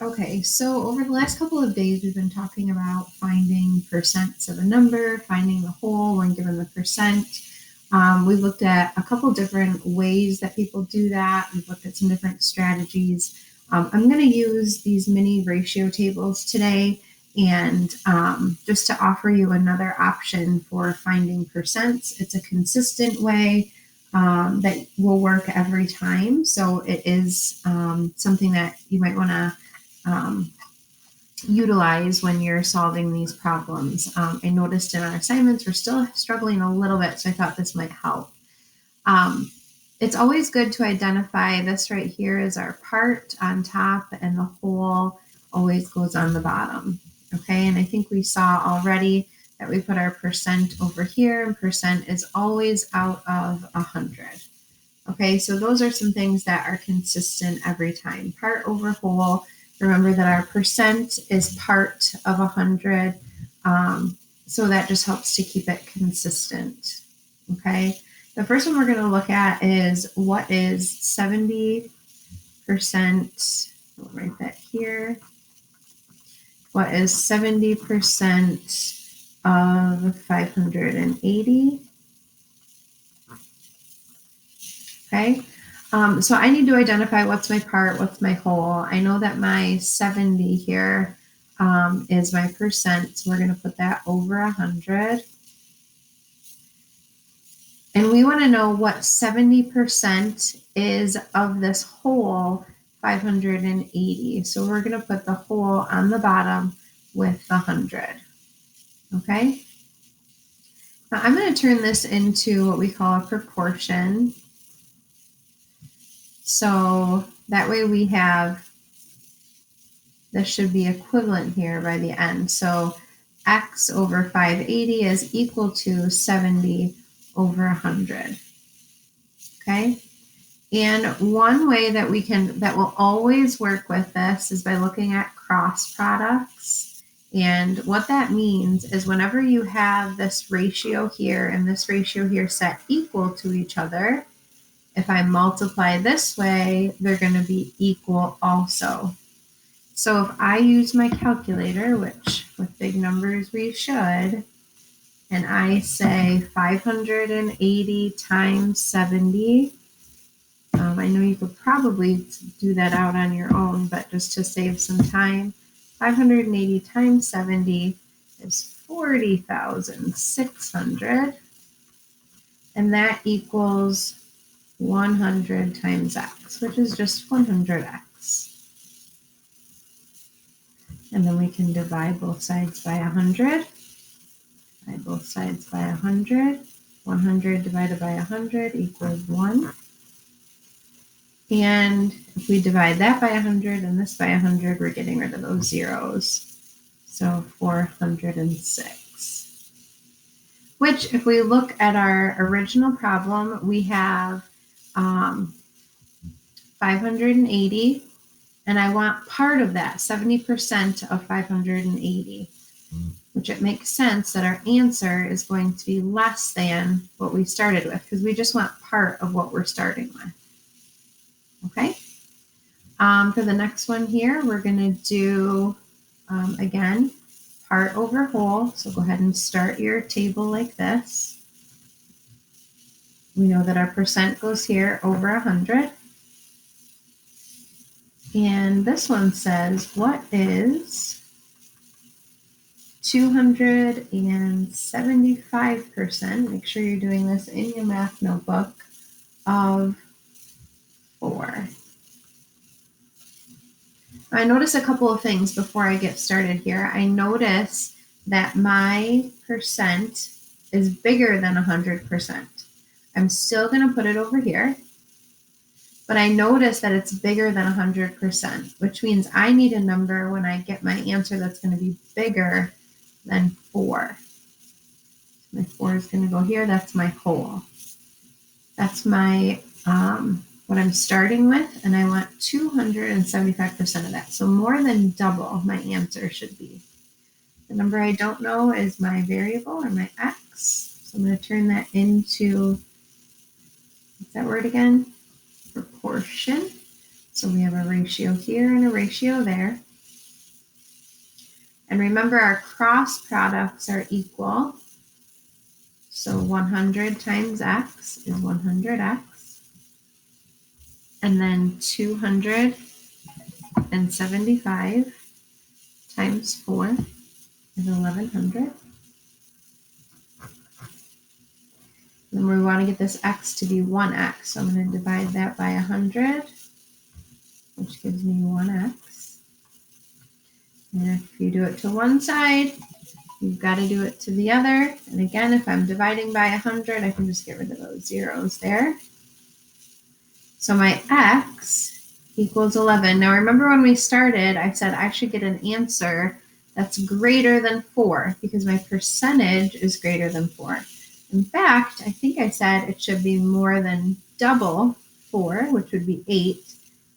Okay, so over the last couple of days, we've been talking about finding percents of a number, finding the whole when given the percent. We've looked at a couple different ways that people do that. We've looked at some different strategies. I'm going to use these mini ratio tables today and just to offer you another option for finding percents. It's a consistent way that will work every time. So it is something that you might want to utilize when you're solving these problems. I noticed in our assignments we're still struggling a little bit, so I thought this might help. It's always good to identify this right here is our part on top and the whole always goes on the bottom. Okay, and I think we saw already that we put our percent over here and percent is always out of 100. Okay, so those are some things that are consistent every time. Part over whole. Remember that our percent is part of 100. So that just helps to keep it consistent. Okay, the first one we're going to look at is what is 70%. I'll write that here. What is 70% of 580? Okay. So I need to identify what's my part, what's my whole. I know that my 70 here is my percent. So we're going to put that over 100. And we want to know what 70% is of this whole 580. So we're going to put the whole on the bottom with the 100. Okay. Now I'm going to turn this into what we call a proportion. So that way we have, this should be equivalent here by the end. So x over 580 is equal to 70 over 100. Okay. And one way that that will always work with this is by looking at cross products. And what that means is whenever you have this ratio here and this ratio here set equal to each other, if I multiply this way, they're going to be equal also. So if I use my calculator, which with big numbers we should, and I say 580 times 70, I know you could probably do that out on your own, but just to save some time, 580 times 70 is 40,600, and that equals 100 times x, which is just 100x. And then we can divide both sides by 100. Divide both sides by 100. 100 divided by 100 equals 1. And if we divide that by 100 and this by 100, we're getting rid of those zeros. So 406. Which, if we look at our original problem, we have 580, and I want part of that, 70% of 580, which it makes sense that our answer is going to be less than what we started with, because we just want part of what we're starting with. Okay. For the next one here, we're going to do, again, part over whole. So go ahead and start your table like this. We know that our percent goes here over 100. And this one says, what is 275%? Make sure you're doing this in your math notebook, of 4. I notice a couple of things before I get started here. I notice that my percent is bigger than 100%. I'm still going to put it over here, but I notice that it's bigger than 100%, which means I need a number when I get my answer that's going to be bigger than 4. My 4 is going to go here. That's my whole. That's my what I'm starting with, and I want 275% of that. So more than double my answer should be. The number I don't know is my variable, or my x. So I'm going to turn that into, what's that word again? Proportion. So we have a ratio here and a ratio there. And remember, our cross products are equal. So 100 times x is 100x. And then 275 times 4 is 1100. Then we want to get this x to be 1x. So I'm going to divide that by 100, which gives me 1x. And if you do it to one side, you've got to do it to the other. And again, if I'm dividing by 100, I can just get rid of those zeros there. So my x equals 11. Now remember when we started, I said I should get an answer that's greater than 4 because my percentage is greater than 4. In fact, I think I said it should be more than double 4, which would be 8.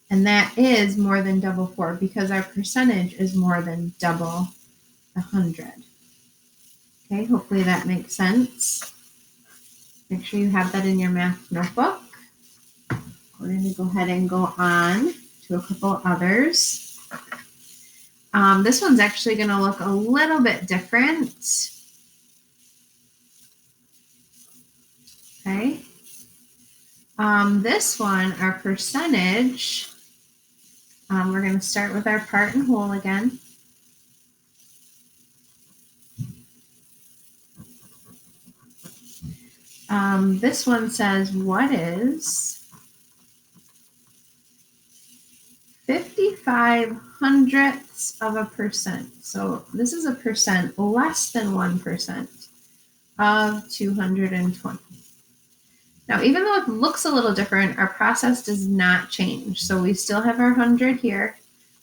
And that is more than double 4 because our percentage is more than double 100. Okay, hopefully that makes sense. Make sure you have that in your math notebook. We're going to go ahead and go on to a couple others. This one's actually going to look a little bit different. Okay. This one, our percentage, we're going to start with our part and whole again. This one says, what is 55 hundredths of a percent? So this is a percent less than 1% of 220. Now, even though it looks a little different, our process does not change. So we still have our 100 here.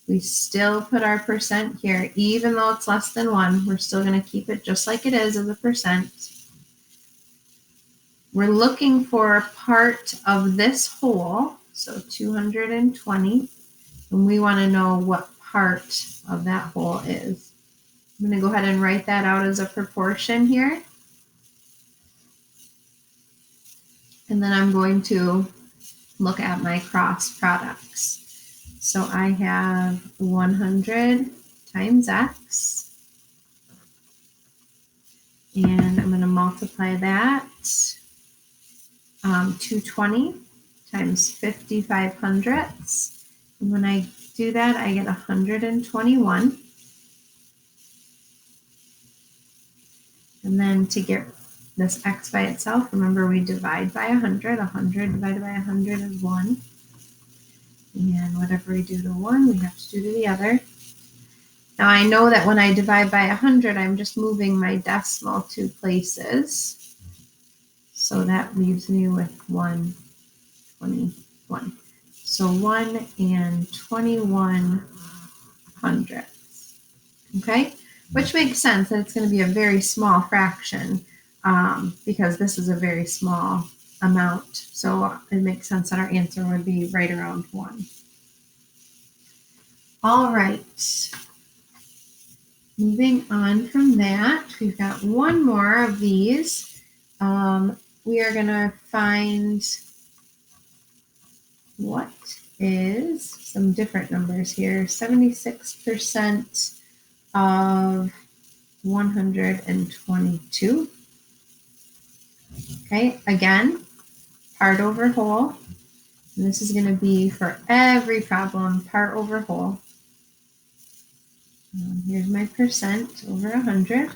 We still put our percent here. Even though it's less than 1, we're still going to keep it just like it is as a percent. We're looking for part of this whole, so 220, and we want to know what part of that whole is. I'm going to go ahead and write that out as a proportion here. And then I'm going to look at my cross products. So I have 100 times x, and I'm going to multiply that. 220 times 55 hundredths. And when I do that, I get 121. And then to get this x by itself, remember we divide by 100. 100 divided by 100 is 1. And whatever we do to one, we have to do to the other. Now I know that when I divide by 100, I'm just moving my decimal 2 places. So that leaves me with 121. So 1 and 21 hundredths. Okay, which makes sense that it's going to be a very small fraction because this is a very small amount. So it makes sense that our answer would be right around 1. All right. Moving on from that, we've got one more of these. We are going to find what is some different numbers here. 76% of 122. Okay, again, part over whole. And this is going to be for every problem, part over whole. Here's my percent over 100.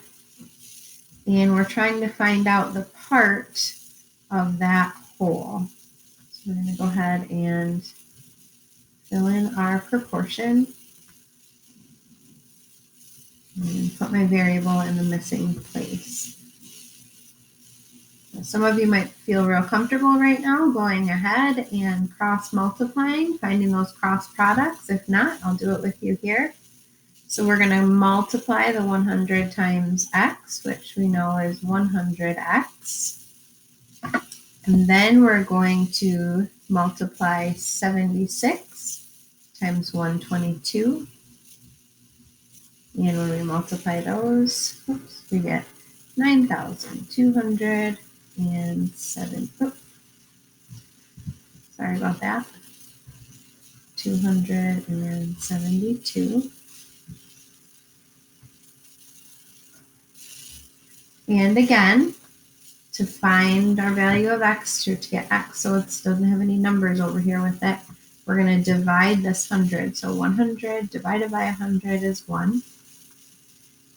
And we're trying to find out the part of that whole. So we're going to go ahead and fill in our proportion and put my variable in the missing place. Some of you might feel real comfortable right now going ahead and cross multiplying, finding those cross products. If not, I'll do it with you here. So we're going to multiply the 100 times x, which we know is 100x. And then we're going to multiply 76 times 122. And when we multiply those, we get 9,207. Sorry about that. 272. And again, to find our value of x, to get x, so it doesn't have any numbers over here with it, we're going to divide this 100. So 100 divided by 100 is 1.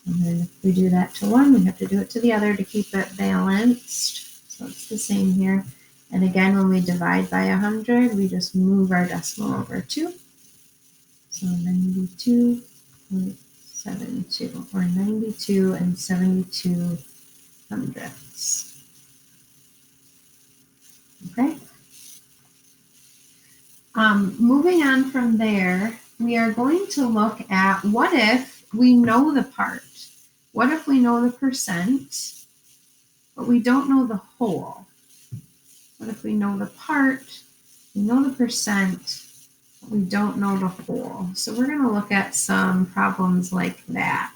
And then if we do that to 1, we have to do it to the other to keep it balanced. So it's the same here. And again, when we divide by 100, we just move our decimal over 2. So 92.72, or 92 and 72 hundredths. Okay. Moving on from there, we are going to look at what if we know the part. What if we know the percent, but we don't know the whole? What if we know the part, we know the percent, but we don't know the whole? So we're going to look at some problems like that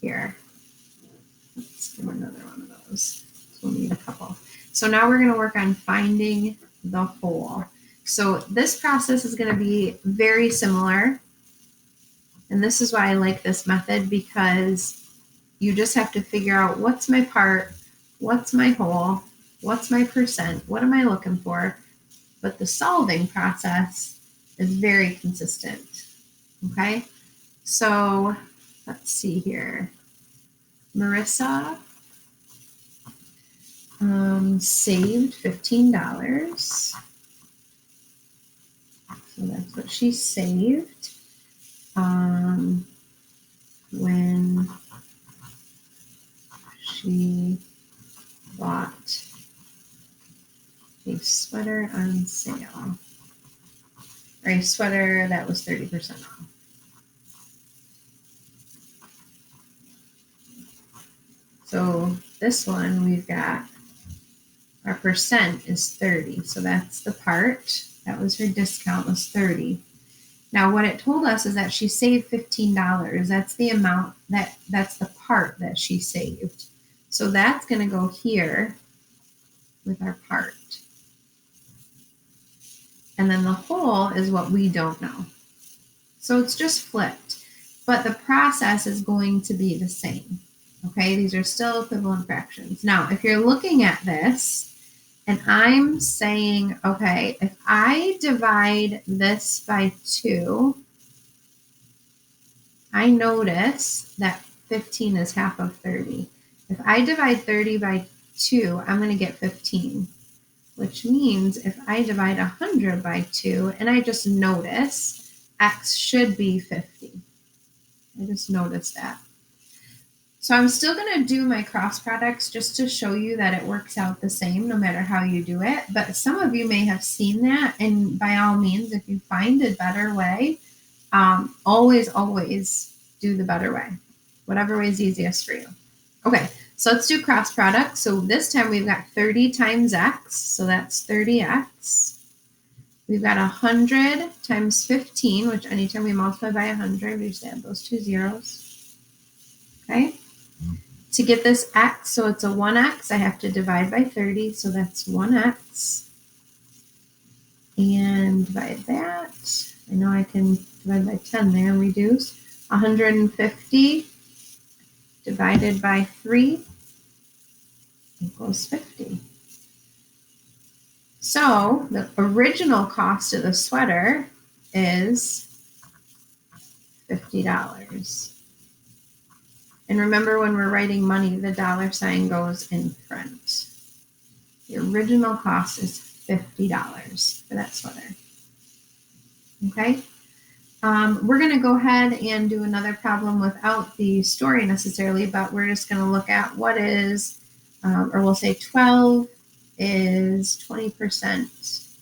here. Let's do another one of those. We'll need a couple. So now we're going to work on finding the whole. So this process is going to be very similar. And this is why I like this method, because you just have to figure out what's my part, what's my whole, what's my percent, what am I looking for? But the solving process is very consistent. Okay, so let's see here. Marissa saved $15. So that's what she saved when she bought a sweater on sale, or a sweater that was 30% off. So this one, we've got our percent is 30. So that's the part. That was her discount, was 30. Now what it told us is that she saved $15. That's the amount, that's the part that she saved. So that's going to go here with our part. And then the whole is what we don't know. So it's just flipped, but the process is going to be the same. Okay, these are still equivalent fractions. Now, if you're looking at this and I'm saying, okay, if I divide this by 2, I notice that 15 is half of 30. If I divide 30 by 2, I'm going to get 15, which means if I divide 100 by 2, and I just notice x should be 50. I just noticed that. So I'm still going to do my cross products just to show you that it works out the same no matter how you do it. But some of you may have seen that, and by all means, if you find a better way, always do the better way. Whatever way is easiest for you. Okay, so let's do cross product. So this time we've got 30 times x, so that's 30x. We've got 100 times 15, which anytime we multiply by 100, we just add those 2 zeros. Okay. To get this x, so it's a 1x, I have to divide by 30, so that's 1x. And divide that. I know I can divide by 10 there and reduce. 150 divided by 3 equals 50. So the original cost of the sweater is $50. And remember, when we're writing money, the dollar sign goes in front. The original cost is $50 for that sweater. Okay. We're going to go ahead and do another problem without the story necessarily, but we're just going to look at what is, or we'll say 12 is 20%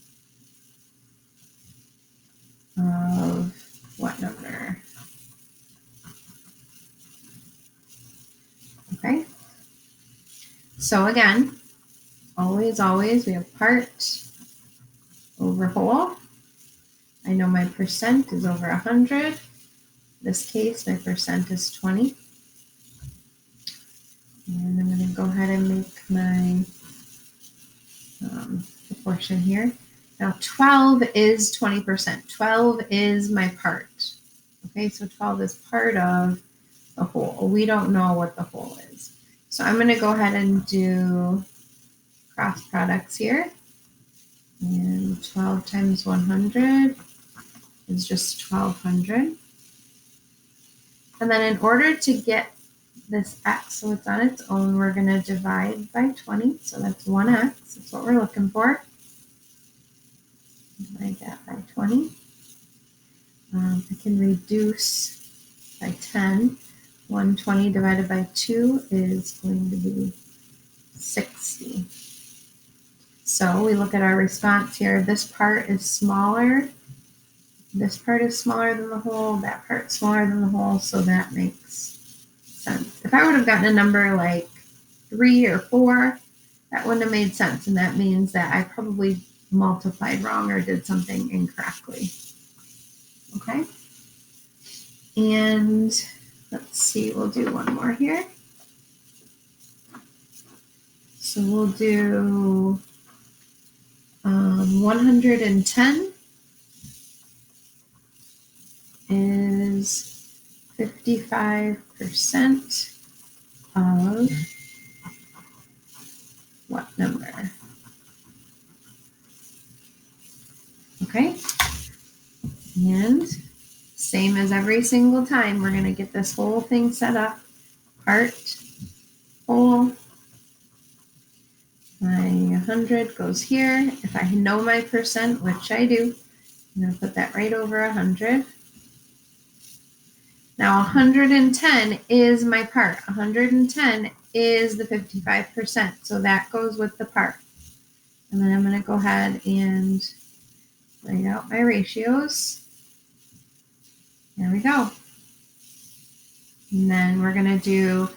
of what number? Okay. So again, always, we have part over whole. I know my percent is over 100. In this case, my percent is 20. And I'm going to go ahead and make my proportion here. Now 12 is 20%. 12 is my part. Okay, so 12 is part of the whole. We don't know what the whole is. So I'm going to go ahead and do cross products here. And 12 times 100 is just 1200. And then in order to get this x, so it's on its own, we're going to divide by 20. So that's 1x. That's what we're looking for. Divide that by 20. I can reduce by 10. 120 divided by 2 is going to be 60. So we look at our response here. This part is smaller. This part is smaller than the whole. That part's smaller than the whole. So that makes sense. If I would have gotten a number like 3 or 4, that wouldn't have made sense. And that means that I probably multiplied wrong or did something incorrectly. Okay. And let's see, we'll do one more here. So we'll do 110 is 55% of what number? Okay. And same as every single time, we're going to get this whole thing set up. Part, whole. My 100 goes here. If I know my percent, which I do, I'm going to put that right over 100. Now 110 is my part. 110 is the 55%. So that goes with the part. And then I'm going to go ahead and write out my ratios. There we go. And then we're going to do,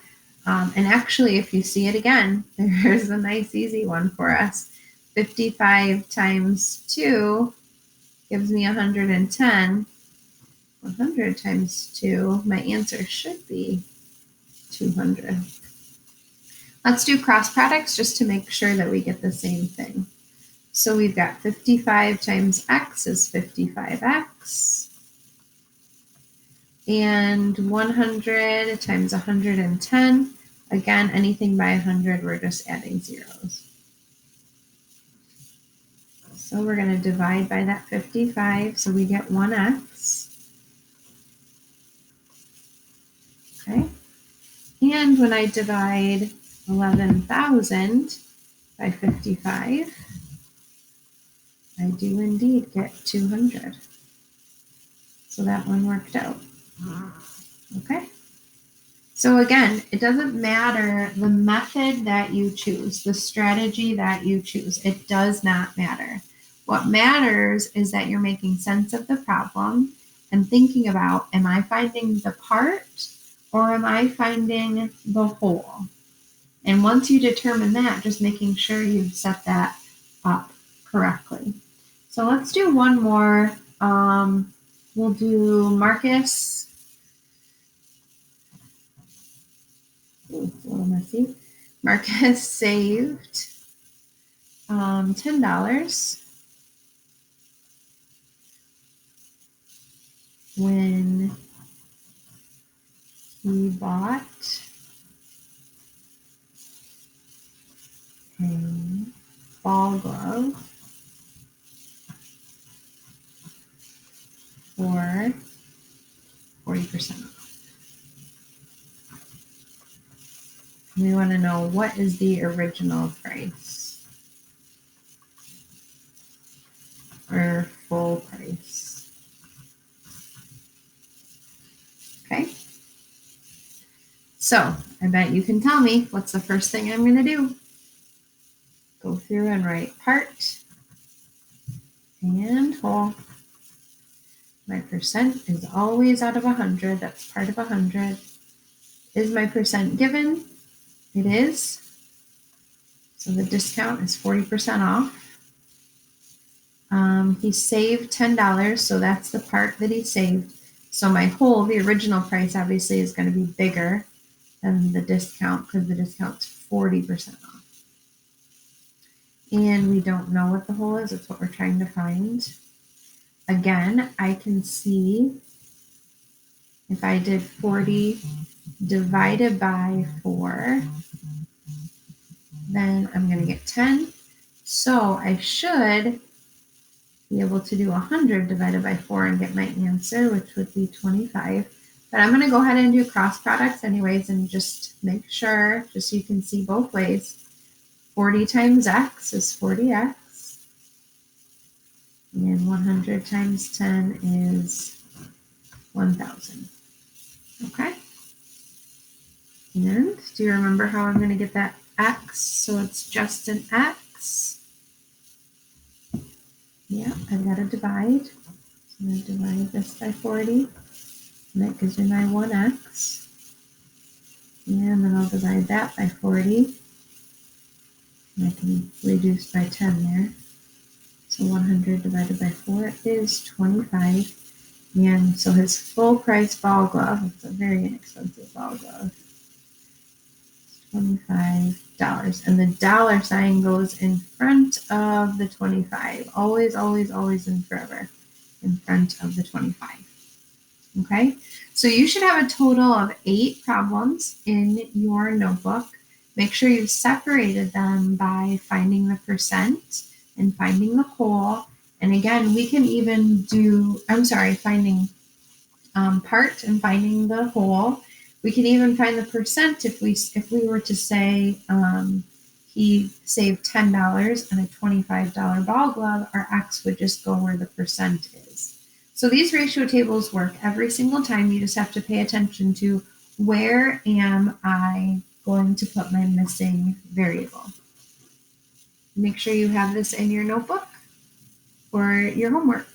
and actually if you see it again, there's a nice easy one for us. 55 times 2 gives me 110. 100 times 2, my answer should be 200. Let's do cross products just to make sure that we get the same thing. So we've got 55 times x is 55x. And 100 times 110, again, anything by 100, we're just adding zeros. So we're going to divide by that 55, so we get 1x. Okay. And when I divide 11,000 by 55, I do indeed get 200. So that one worked out. Okay. So again, it doesn't matter the method that you choose, the strategy that you choose. It does not matter. What matters is that you're making sense of the problem and thinking about, am I finding the part or am I finding the whole? And once you determine that, just making sure you've set that up correctly. So let's do one more. We'll do Marcus. Ooh, it's a little messy. Marcus saved $10 when he bought a ball glove for 40% off. We want to know, what is the original price or full price? Okay. So I bet you can tell me what's the first thing I'm going to do. Go through and write part and whole. My percent is always out of 100. That's part of 100. Is my percent given? It is. So the discount is 40% off. He saved $10, so that's the part that he saved. So my whole, the original price obviously is going to be bigger than the discount because the discount's 40% off. And we don't know what the whole is. It's what we're trying to find. Again, I can see if I did 40% divided by 4, then I'm going to get 10. So I should be able to do 100 divided by 4 and get my answer, which would be 25. But I'm going to go ahead and do cross products anyways and just make sure, just so you can see both ways. 40 times x is 40x. And 100 times 10 is 1,000. Okay? And do you remember how I'm going to get that x? So it's just an x. Yeah, I've got to divide. So I'm going to divide this by 40. And that gives me my 1x. And then I'll divide that by 40. And I can reduce by 10 there. So 100 divided by 4 is 25. And so his full price ball glove, it's a very inexpensive ball glove, $25. And the dollar sign goes in front of the 25. Always, always, always and forever in front of the 25. Okay, so you should have a total of 8 problems in your notebook. Make sure you've separated them by finding the percent and finding the whole. And again, we can even do, finding part and finding the whole. We can even find the percent if we were to say he saved $10 on a $25 ball glove, our x would just go where the percent is. So these ratio tables work every single time. You just have to pay attention to where am I going to put my missing variable. Make sure you have this in your notebook for your homework.